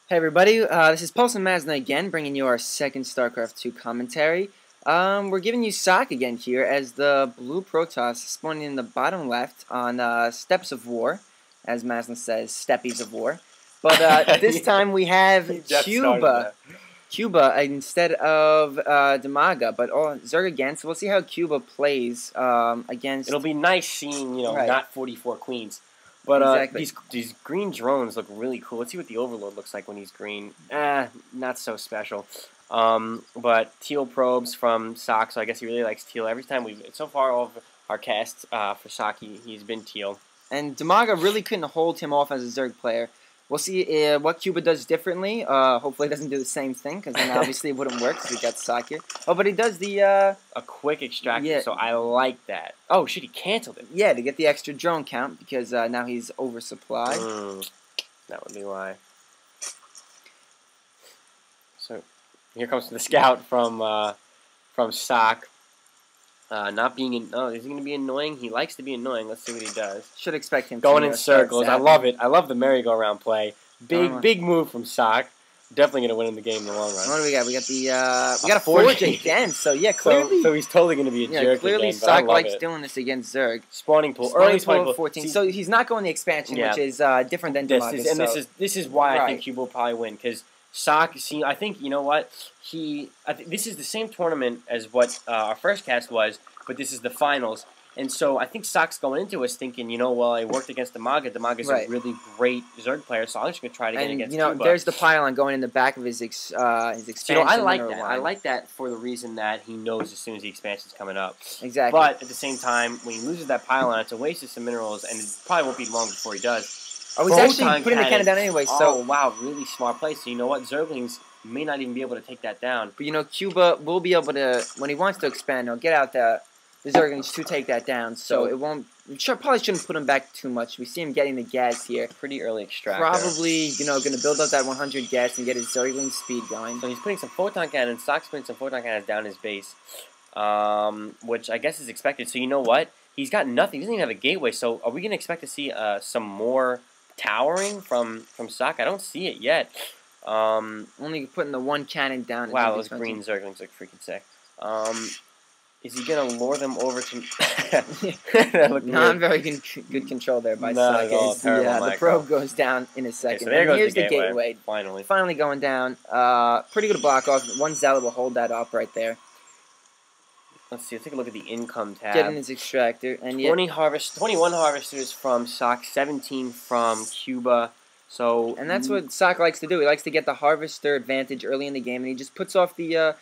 Hey everybody, this is Pulse and Mazna again, bringing you our second StarCraft 2 commentary. We're giving you Socke again here as the blue Protoss spawning in the bottom left on Steppes of War, as Mazna says, Steppies of War. But this time we have Kuba instead of Demaga, but Zerg again, so we'll see how Kuba plays against... It'll be nice seeing, Right. not 44 queens. But Exactly. these green drones look really cool. Let's see what the Overlord looks like when he's green. Not so special. But teal probes from Socke, so I guess he really likes teal. Every time so far all of our casts for Socke, he's been teal. And Demaga really couldn't hold him off as a Zerg player. We'll see what Kuba does differently. Hopefully he doesn't do the same thing, because then obviously it wouldn't work, because he got Socke. Oh, but he does the... a quick extraction, yeah. so I like that. Oh, shit, he canceled it. Yeah, to get the extra drone count, because now he's oversupplied. That would be why. So, here comes the scout from Socke. Not being is he going to be annoying? He likes to be annoying. Let's see what he does. Should expect him going to in circles. I love it. I love the merry-go-round play. Big move from Socke. Definitely going to win in the game in the long run. What do we got? We got we got a Forge again. So yeah, clearly. So he's totally going to be a jerk clearly again. Socke likes doing this against Zerg. Spawning pool, early spawning pool. 14. So he's not going the expansion, which is different than Demaga. This is why I think Kuba will probably win, because Socke. See, I think, you know what, this is the same tournament as what our first cast was, but this is the finals. And so I think Socke's going into us thinking, well, I worked against Demaga. Demaga's a really great Zerg player, so I'm just going to try it again against Kuba. There's the pylon going in the back of his expansion. I like that. I like that for the reason that he knows as soon as the expansion's coming up. Exactly. But at the same time, when he loses that pylon, it's a waste of some minerals, and it probably won't be long before he does. Oh, he's actually putting the cannon down anyway. So wow, really smart play. So you know what, Zerglings may not even be able to take that down. But Kuba will be able to, when he wants to expand, he'll get out the Zerglings to take that down. So it won't. Probably shouldn't put him back too much. We see him getting the gas here. Pretty early extract. Probably, going to build up that 100 gas and get his Zergling speed going. So he's putting some photon cannons. Socke's putting some photon cannons down his base, which I guess is expected. So you know what? He's got nothing. He doesn't even have a gateway. So are we going to expect to see some more towering from Socke? I don't see it yet. Only putting the one cannon down. Wow, those green Zerglings look freaking sick. Is he going to lure them over to... Not very good control there by Socke. The probe goes down in a second. Okay, so there goes here's the gateway. Finally going down. Pretty good block off. One Zealot will hold that up right there. Let's see. Let's take a look at the income tab. Getting his extractor. And 21 harvesters from Socke, 17 from Kuba. So, and that's what Socke likes to do. He likes to get the harvester advantage early in the game, and he just puts off the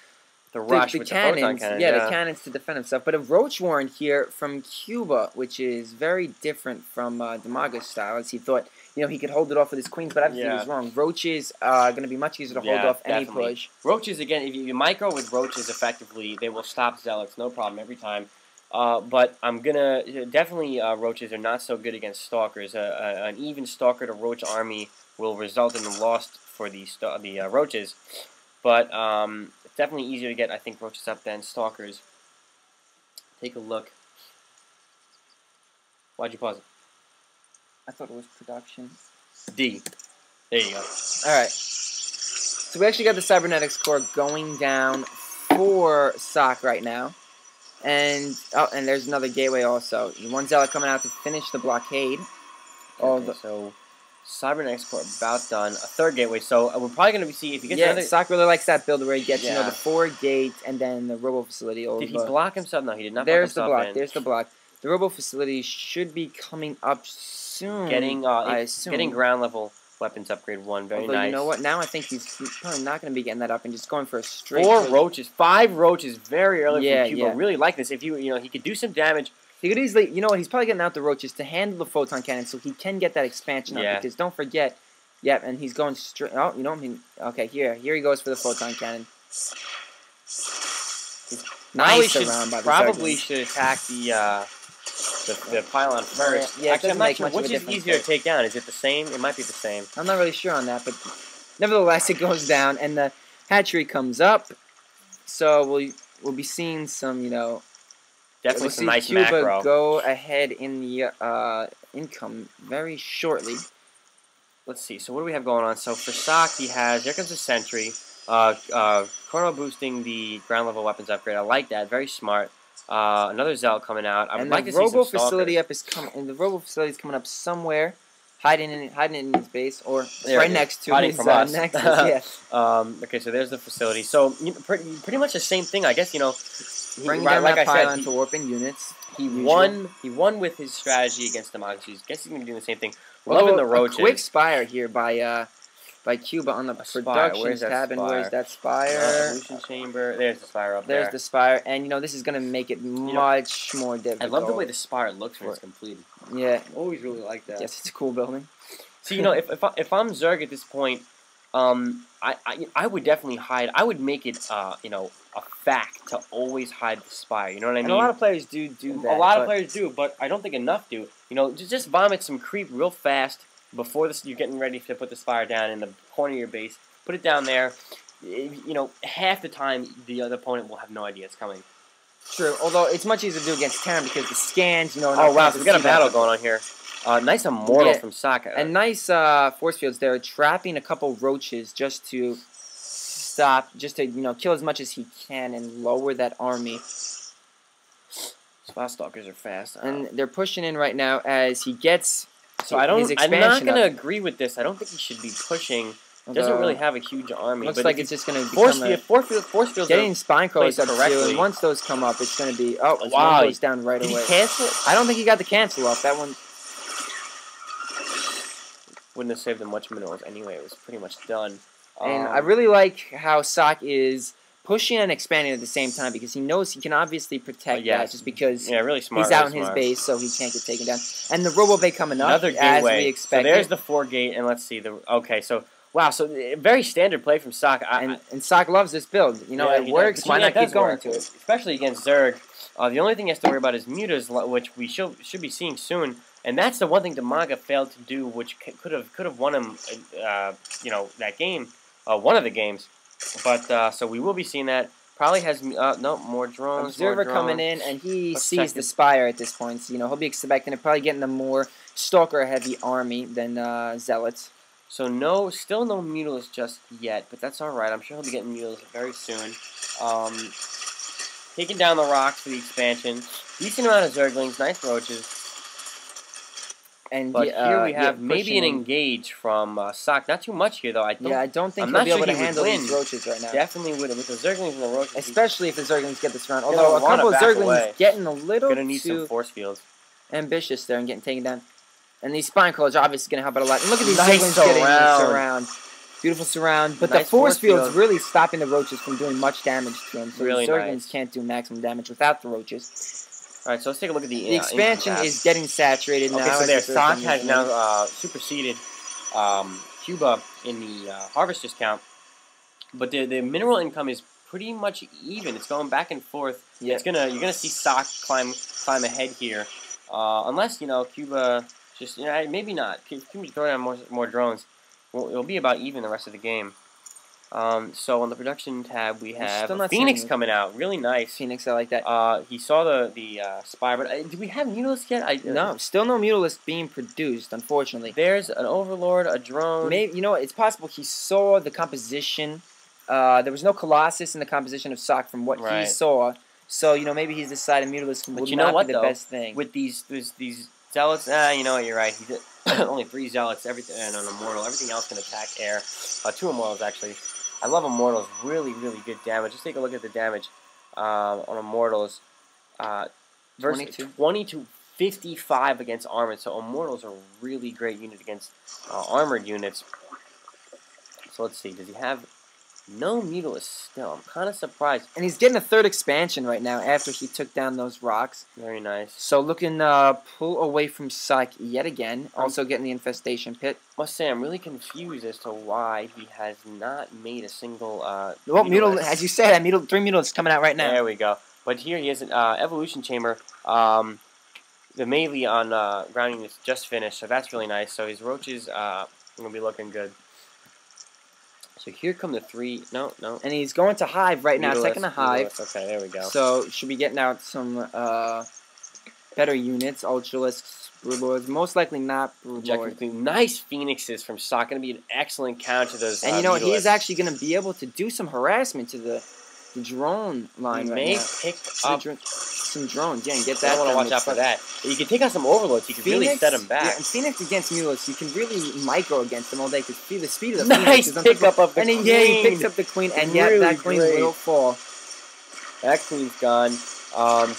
rush with cannons, the photon cannons. the cannons to defend himself. But a Roach Warren here from Kuba, which is very different from Demaga's style, as he thought, he could hold it off with his queens, but obviously he was wrong. Roaches are going to be much easier to hold off any push. Roaches, again, if you micro with Roaches effectively, they will stop Zealots, no problem, every time. But I'm going to, definitely Roaches are not so good against Stalkers. An even Stalker to Roach army will result in a loss for the Roaches. But it's definitely easier to get, I think, Roaches up than Stalkers. Take a look. Why'd you pause it? I thought it was production. D. There you go. Alright. So we actually got the Cybernetics core going down for Socke right now. And there's another gateway also. One Zealot coming out to finish the blockade. So Cybernetics core about done. A third gateway. So we're probably going to see if he gets another... Socke really likes that build where he gets, the 4 gate and then the robo facility. Did he block himself? No, he did not. There's the block. There's the block. The robo facility should be coming up soon. I assume. Getting ground level weapons upgrade 1. Very nice. You know what? Now I think he's probably not going to be getting that up and just going for a straight. 5 roaches very early from Kuba. Really like this. If he could do some damage. He could easily, he's probably getting out the roaches to handle the photon cannon so he can get that expansion up. Because don't forget, and he's going straight. Oh, okay, here he goes for the photon cannon. Nice around by the probably should attack the pylon first. Actually, I'm not sure which is easier to take down. Is it the same? It might be the same. I'm not really sure on that, but nevertheless, it goes down and the hatchery comes up. So we'll be seeing some, definitely some nice Kuba macro. Go ahead in the income very shortly. let's see. So what do we have going on? So for Socke, he has, here comes the Sentry. Chrono boosting the ground level weapons upgrade. I like that. Very smart. Another Zealot coming out. I would like to see some facility Stalkers. The Robo facility is coming up somewhere, hiding in his base, or There right it is. next to Hiding his from us. nexus. Yeah. Okay, so there's the facility. So pretty much the same thing, I guess. Bringing right, down like that I said, pylon to warping units. he usual. won. He won with his strategy against the monsters. Guess he's gonna do the same thing. Although Loving the roaches. A quick spire here by Kuba on the production Where's that tab. And spire? where's that spire? Evolution chamber. There's the spire up there. There's the spire, and this is gonna make it much more difficult. I love the way the spire looks when it's completed. Yeah, Always really like that. yes, it's a cool building. So if I'm Zerg at this point, I would definitely hide. I would make it a fact to always hide the spire. You know what I mean? And a lot of players do that. A lot of players do, but I don't think enough do. Just vomit some creep real fast before you're getting ready to put the spire down in the corner of your base. Put it down there. Half the time the other opponent will have no idea it's coming. True, although it's much easier to do against Terran because the scans, Oh wow, so we got a battle going on here. Nice Immortal from Socke. And nice force fields there, trapping a couple roaches just to kill as much as he can and lower that army. Spot Stalkers are fast. And they're pushing in right now as he gets I'm not going to agree with this. I don't think he should be pushing. He doesn't really have a huge army. Looks but like it's just going to force fields getting spine crawlers up correctly. too, and once those come up, it's going to be one goes down right Did away. He cancel? I don't think he got the cancel off that one. Wouldn't have saved him much minerals anyway. It was pretty much done. And I really like how Socke is pushing and expanding at the same time because he knows he can obviously protect that just because really smart, he's out in his base, so he can't get taken down. And the Robo Bay coming up Another gateway. as we expected. So there's the 4 gate, and let's see. Wow, so very standard play from Socke. And Socke loves this build. It works. Why not keep going to it? Especially against Zerg. The only thing he has to worry about is mutas, which we should be seeing soon. And that's the one thing Demaga failed to do, which could have won him, that game, one of the games. But so we will be seeing that. Probably has more drones. Observer coming in, and he sees the spire at this point. So he'll be expecting it, probably getting a more stalker-heavy army than Zealots. So still no Mutalists just yet, but that's all right. I'm sure he'll be getting Mutalists very soon. Taking down the rocks for the expansion. Decent amount of Zerglings, nice roaches. But here we have maybe an engage from Socke. Not too much here, though. I don't think he'll be able to handle these roaches right now. Definitely would with the Zerglings and the roaches. Especially if the Zerglings get this round. Although a couple of Zerglings getting a little gonna need some force fields. Ambitious there and getting taken down. And these spine crawlers are obviously going to help out a lot. And look at these Nice Zerglings getting surround. Beautiful surround. But the force field's really stopping the roaches from doing much damage to them. So the Zerglings can't do maximum damage without the roaches. Alright, so let's take a look at the expansion is getting saturated now. Okay, so there, Socke has now superseded Kuba in the harvest discount. But the mineral income is pretty much even. It's going back and forth. Yeah. You're gonna see Socke climb ahead here. Unless, Kuba just maybe not. Kuba throw down more drones. It'll be about even the rest of the game. So on the production tab we have Phoenix coming out, really nice. Phoenix, I like that. He saw the spire, but do we have Mutalists yet? No, still no Mutalists being produced, unfortunately. There's an Overlord, a drone. Maybe it's possible he saw the composition. There was no Colossus in the composition of Socke from what he saw, so maybe he's decided Mutalists would not be the best thing. With these Zealots, you know what, you're right. He did only 3 Zealots, everything, and an Immortal. Everything else can attack air. 2 Immortals actually. I love Immortals. Really, really good damage. Let's take a look at the damage on Immortals. Versus 20 to 55 against Armored. So Immortals are a really great unit against Armored units. So let's see. Does he have no Mutalists still? I'm kind of surprised. And he's getting a 3rd expansion right now after he took down those rocks. Very nice. So looking pull away from Socke yet again. Also getting the infestation pit. Must say I'm really confused as to why he has not made a single Mutalist, as you said, 3 Mutalists coming out right now. There we go. But here he has an evolution chamber. The melee on grounding is just finished, so that's really nice. So his roaches are gonna be looking good. So here come the 3. No. And he's going to Hive right now. Second to Hive. Okay, there we go. So should be getting out some better units. Ultralisks Broodlords. Most likely not Projecting Broodlord. clean. Nice Phoenixes from Socke. Going to be an excellent counter to those. And you know what? He's Mutilisks. actually going to be able to do some harassment to the drone line He right may now. pick up. Some drones, yeah, and get I that. don't want to watch out for that. You can take out some overloads. You can really set him back. Yeah, and Phoenix against Mulus, you can really micro against them all day because the speed of the Nice Phoenix is pickup of the and he, queen. yeah, he picks up the queen, and yet Really that queen great. will fall. That queen's gone.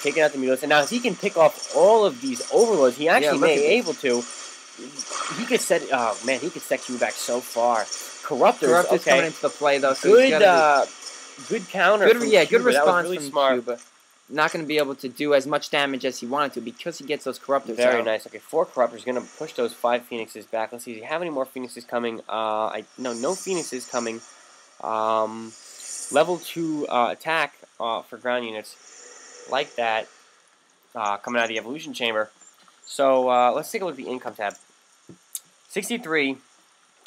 Taking out the Mulus. And now if he can pick off all of these overloads, he actually may be able to. He could set. Oh man, he could set Cuba back so far. Corruptors okay. Coming into the play though. So good counter. Good, from yeah, Cuba. good response That was really from smart. Cuba. Not going to be able to do as much damage as he wanted to because he gets those Corruptors Very out. nice. Okay, 4 Corruptors going to push those 5 Phoenixes back. Let's see. Do you have any more Phoenixes coming? No Phoenixes coming. Level 2 attack for ground units like that coming out of the Evolution Chamber. So let's take a look at the income tab. 63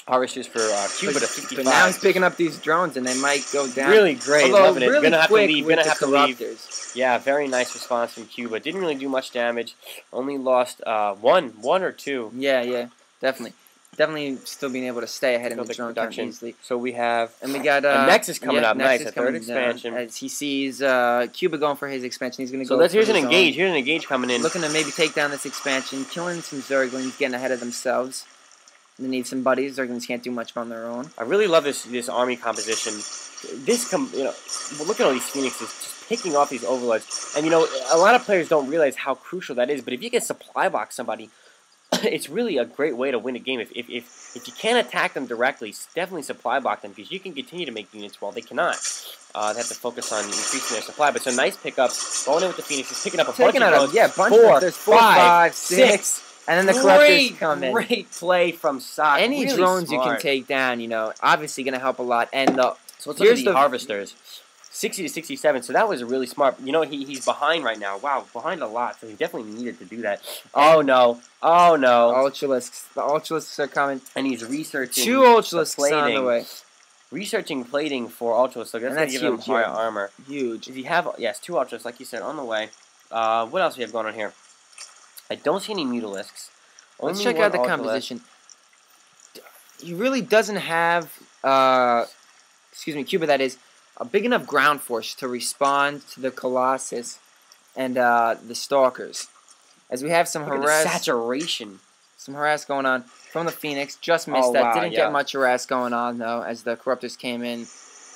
harvesters for Cuba to 55. But now he's picking up these drones, and they might go down. Really great. Although Loving it. really Gonna have to quick leave. with Gonna the have to leave. Corruptors. Yeah, very nice response from Cuba. Didn't really do much damage. Only lost one or two. Yeah, definitely. Definitely still being able to stay ahead in the drone count production. easily. So we have And we got a Nexus coming up. Nexus Nice, a third expansion. As he sees Cuba going for his expansion, he's going to go. So here's an engage. Here's an engage coming in. Looking to maybe take down this expansion, killing some Zerglings, getting ahead of themselves. They need some buddies. Zerglings can't do much on their own. I really love this army composition. Look at all these Phoenixes just picking off these overloads. And a lot of players don't realize how crucial that is. But if you can supply box somebody, it's really a great way to win a game. If you can't attack them directly, definitely supply block them because you can continue to make units while they cannot. They have to focus on increasing their supply. But it's a nice pickup. Going in with the Phoenixes, picking up a bunch of drones. Yeah, bunch 4, of there's 4, 5, 6. And then the Corruptors come in. Great play from Socke. Any really drones smart. you can take down, obviously going to help a lot. And so let's look at the harvesters. 60 to 67. So that was really smart. He's behind right now. Wow, behind a lot. So he definitely needed to do that. Oh no! Oh no! Ultralisks. The Ultralisks are coming. And he's researching 2 Ultralisks on the way. Researching plating for Ultralisks. So that's going to give him higher armor. Huge. If you have 2 Ultralisks, like you said, on the way. What else do we have going on here? I don't see any Mutilisks. Let's check out the composition. He really doesn't have, Cuba, that is, a big enough ground force to respond to the Colossus and the Stalkers. As we have some saturation. Some harass going on from the Phoenix. Just missed that. Didn't get much harass going on, though, as the Corruptors came in.